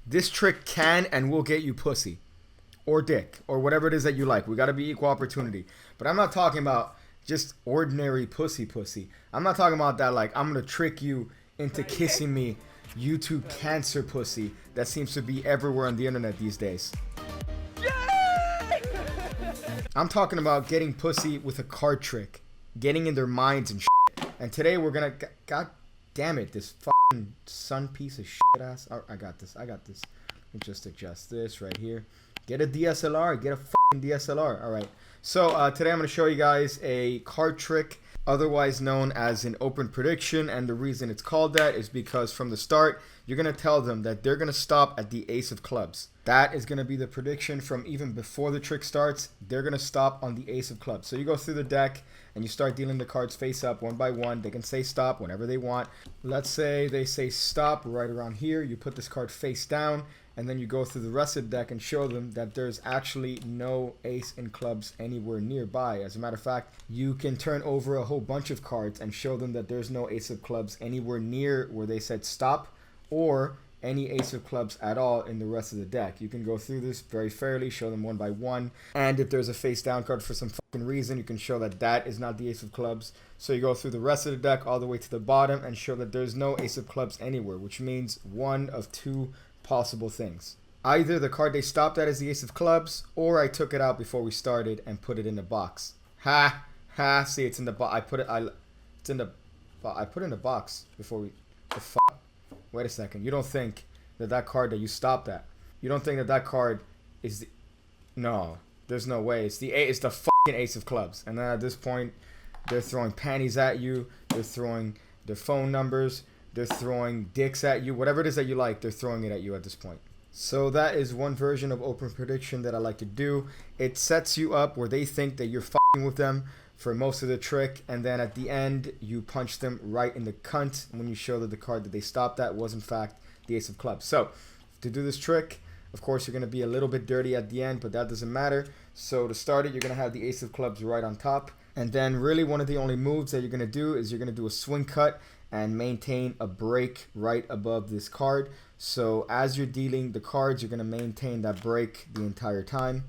This trick can and will get you pussy or dick or whatever it is that you like. We got to be equal opportunity. But I'm not talking about just ordinary pussy. I'm not talking about that like I'm going to trick you into kissing me YouTube cancer pussy that seems to be everywhere on the internet these days. I'm talking about getting pussy with a card trick, getting in their minds and shit. And today we're going to, god damn it, this fucking son piece of shit ass. Oh, I got this. Let me just adjust this right here. Get a DSLR. Get a fucking DSLR. All right. So today I'm going to show you guys a card trick, otherwise known as an open prediction. And the reason it's called that is because from the start, you're going to tell them that they're going to stop at the ace of clubs. That is going to be the prediction from even before the trick starts. They're going to stop on the ace of clubs. So you go through the deck and you start dealing the cards face up one by one. They can say stop whenever they want. Let's say they say stop right around here. You put this card face down. And then you go through the rest of the deck and show them that there's actually no ace in clubs anywhere nearby. As a matter of fact, you can turn over a whole bunch of cards and show them that there's no ace of clubs anywhere near where they said stop, or any ace of clubs at all in the rest of the deck. You can go through this very fairly, show them one by one. And if there's a face down card for some fucking reason, you can show that that is not the ace of clubs. So you go through the rest of the deck all the way to the bottom and show that there's no ace of clubs anywhere, which means one of two possible things. Either the card they stopped at is the ace of clubs, or I took it out before we started and put it in the box. Ha, see, it's in the box. I put it in the box before we, the fuck. Wait a second. You don't think that card that you stopped at, you don't think that card is the, no, there's no way. It's the fucking ace of clubs. And then at this point, they're throwing panties at you. They're throwing their phone numbers. They're throwing dicks at you. Whatever it is that you like, they're throwing it at you at this point. So that is one version of open prediction that I like to do. It sets you up where they think that you're fucking with them for most of the trick, and then at the end, you punch them right in the cunt when you show that the card that they stopped at was in fact the ace of clubs. So to do this trick, of course, you're going to be a little bit dirty at the end, but that doesn't matter. So to start it, you're going to have the ace of clubs right on top. And then really one of the only moves that you're going to do is you're going to do a swing cut and maintain a break right above this card. So as you're dealing the cards, you're going to maintain that break the entire time.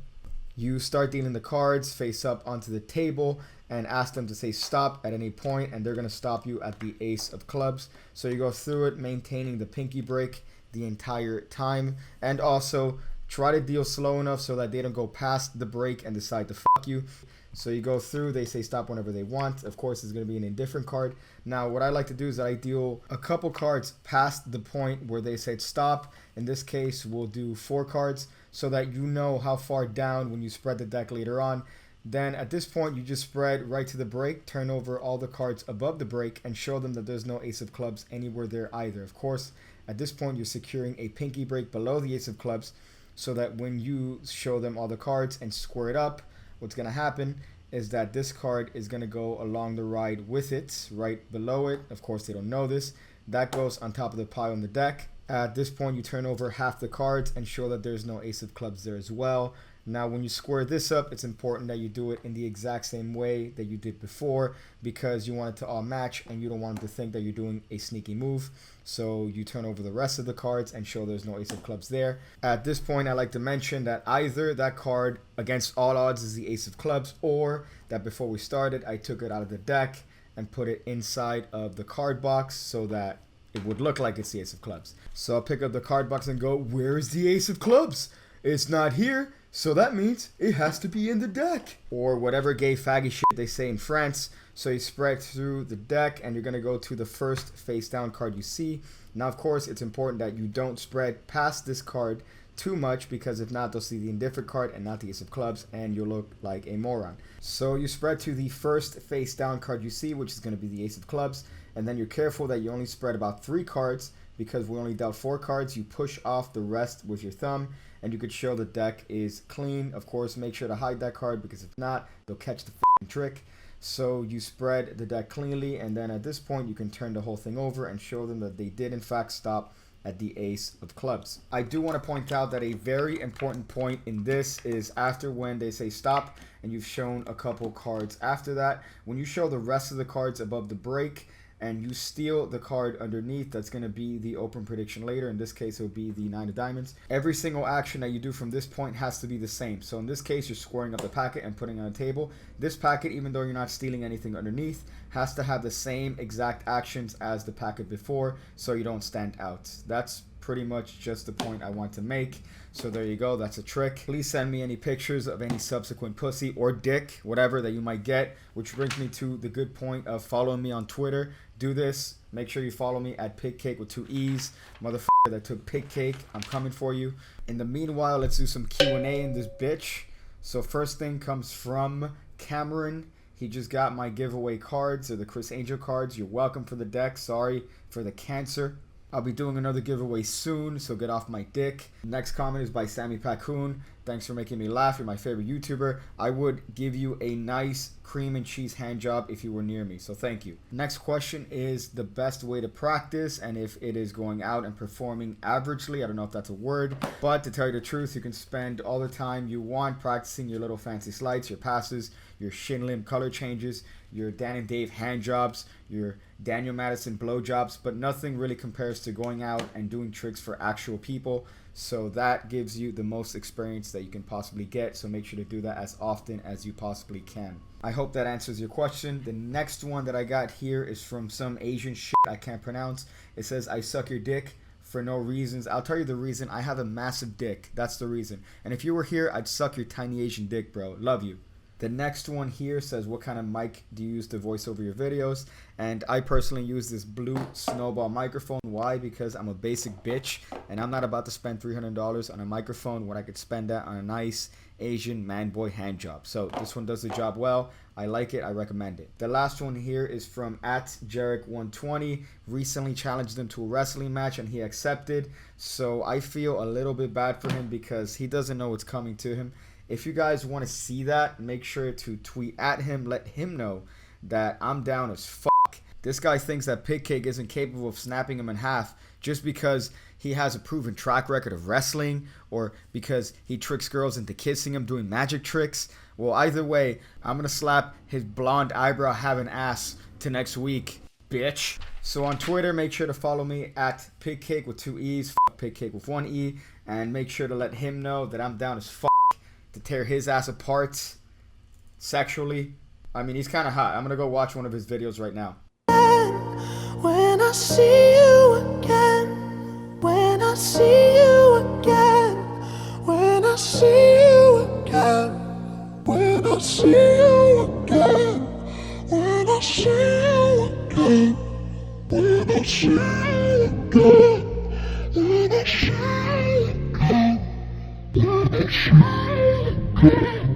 You start dealing the cards face up onto the table and ask them to say stop at any point, and they're going to stop you at the ace of clubs. So you go through it maintaining the pinky break the entire time, and also try to deal slow enough so that they don't go past the break and decide to fuck you. So you go through, they say stop whenever they want. Of course, it's going to be an indifferent card. Now, what I like to do is I deal a couple cards past the point where they said stop. In this case, we'll do 4 cards so that you know how far down when you spread the deck later on. Then at this point, you just spread right to the break, turn over all the cards above the break, and show them that there's no ace of clubs anywhere there either. Of course, at this point, you're securing a pinky break below the ace of clubs so that when you show them all the cards and square it up, what's going to happen is that this card is going to go along the ride with it, right below it. Of course, they don't know this. That goes on top of the pile on the deck. At this point, you turn over half the cards and show that there's no ace of clubs there as well. Now, when you square this up, it's important that you do it in the exact same way that you did before, because you want it to all match and you don't want them to think that you're doing a sneaky move. So you turn over the rest of the cards and show there's no ace of clubs there. At this point, I like to mention that either that card against all odds is the ace of clubs, or that before we started, I took it out of the deck and put it inside of the card box so that it would look like it's the ace of clubs. So I'll pick up the card box and go, where is the ace of clubs? It's not here, so that means it has to be in the deck. Or whatever gay faggy shit they say in France. So you spread through the deck and you're going to go to the first face down card you see. Now, of course, it's important that you don't spread past this card too much, because if not, they'll see the indifferent card and not the ace of clubs, and you'll look like a moron. So you spread to the first face down card you see, which is going to be the ace of clubs, and then you're careful that you only spread about 3 cards, because we only dealt 4 cards. You push off the rest with your thumb, and you could show the deck is clean. Of course, make sure to hide that card, because if not, they'll catch the f***ing trick. So you spread the deck cleanly, and then at this point, you can turn the whole thing over and show them that they did in fact stop at the ace of clubs. I do want to point out that a very important point in this is after when they say stop and you've shown a couple cards after that, when you show the rest of the cards above the break, and you steal the card underneath, that's going to be the open prediction later. In this case, it will be the 9 of diamonds. Every single action that you do from this point has to be the same. So in this case, you're squaring up the packet and putting it on the table. This packet, even though you're not stealing anything underneath, has to have the same exact actions as the packet before, so you don't stand out. That's pretty much just the point I want to make. So there you go, that's a trick. Please send me any pictures of any subsequent pussy or dick, whatever that you might get, which brings me to the good point of following me on Twitter. Do this. Make sure you follow me at PigCake with 2 E's. Motherfucker that took PigCake, I'm coming for you. In the meanwhile, let's do some Q&A in this bitch. So first thing comes from Cameron. He just got my giveaway cards. They're the Chris Angel cards. You're welcome for the deck. Sorry for the cancer. I'll be doing another giveaway soon, so get off my dick. Next comment is by Sammy Pacoon. Thanks for making me laugh. You're my favorite YouTuber. I would give you a nice cream and cheese hand job if you were near me, so thank you. Next question is the best way to practice, and if it is going out and performing averagely. I don't know if that's a word, but to tell you the truth, you can spend all the time you want practicing your little fancy slides, your passes, your shin limb color changes, your Dan and Dave hand jobs, your Daniel Madison blow jobs, but nothing really compares to going out and doing tricks for actual people. So that gives you the most experience that you can possibly get. So make sure to do that as often as you possibly can. I hope that answers your question. The next one that I got here is from some Asian shit I can't pronounce. It says, I suck your dick for no reasons. I'll tell you the reason. I have a massive dick. That's the reason. And if you were here, I'd suck your tiny Asian dick, bro. Love you. The next one here says, what kind of mic do you use to voice over your videos? And I personally use this blue snowball microphone. Why? Because I'm a basic bitch, and I'm not about to spend $300 on a microphone when I could spend that on a nice Asian man boy hand job. So this one does the job well. I like it. I recommend it. The last one here is from @Jarek120. Recently challenged him to a wrestling match and he accepted. So I feel a little bit bad for him because he doesn't know what's coming to him. If you guys want to see that, make sure to tweet at him. Let him know that I'm down as fuck. This guy thinks that PigCake isn't capable of snapping him in half just because he has a proven track record of wrestling or because he tricks girls into kissing him doing magic tricks. Well, either way, I'm going to slap his blonde eyebrow having ass to next week, bitch. So on Twitter, make sure to follow me at PigCake with 2 E's, PigCake with 1 E, and make sure to let him know that I'm down as fuck to tear his ass apart sexually. I mean, he's kind of hot. I'm gonna go watch one of his videos right now. When I see you again, when I see you again, when I see you again, when I see you again, when I see you again, when I see you again, when I see you again, when I see you again.